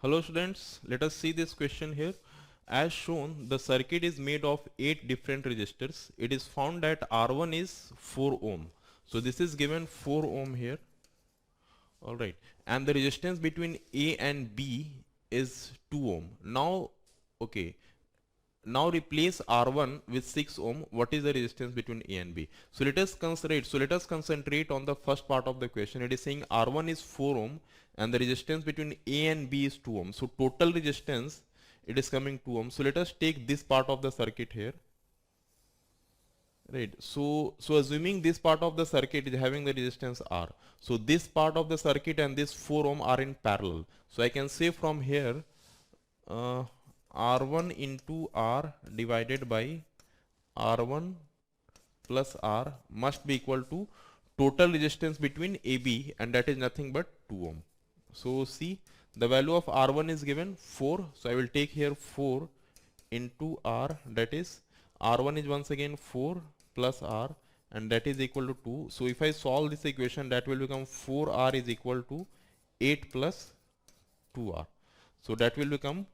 Hello students, let us see this question here. As shown, the circuit is made of 8 different resistors. It is found that R1 is 4 ohm. So this is given 4 ohm here. Alright. And the resistance between A and B is 2 ohm. Now, okay. Now replace R1 with 6 ohm. What is the resistance between A and B? So let us concentrate on the first part of the question. It is saying R1 is 4 ohm and the resistance between A and B is 2 ohm. So total resistance, it is coming 2 ohm. So let us take this part of the circuit here. Right. So assuming this part of the circuit is having the resistance R. So this part of the circuit and this 4 ohm are in parallel. So I can say from here uh, R1 into R divided by R1 plus R must be equal to total resistance between AB, and that is nothing but 2 ohm. So see, the value of R1 is given 4. So I will take here 4 into R, that is R1 is once again 4 plus R, and that is equal to 2. So if I solve this equation, that will become 4R is equal to 8 plus 2R. So that will become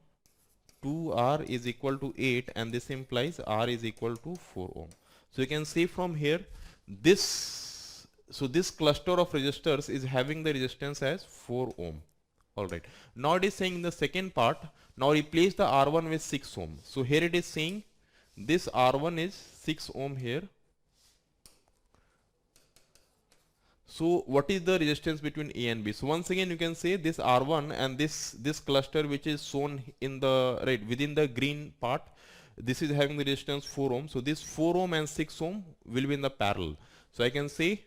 2R is equal to 8, and this implies R is equal to 4 ohm. So you can see from here this, so this cluster of resistors is having the resistance as 4 ohm. Alright. Now it is saying in the second part, now replace the R1 with 6 ohm. So here it is saying this R1 is 6 ohm here. So what is the resistance between A and B? So once again you can say this R1 and this cluster which is shown in the right within the green part, this is having the resistance 4 ohm. So this 4 ohm and 6 ohm will be in the parallel. So I can say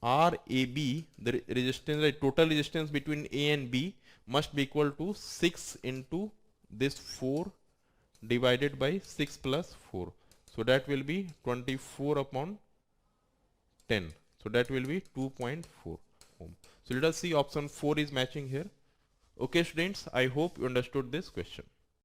RAB, the resistance, the total resistance between A and B must be equal to 6 into this 4 divided by 6 plus 4. So that will be 24 upon 10. So that will be 2.4 ohm. So let us see option 4 is matching here. Okay students, I hope you understood this question.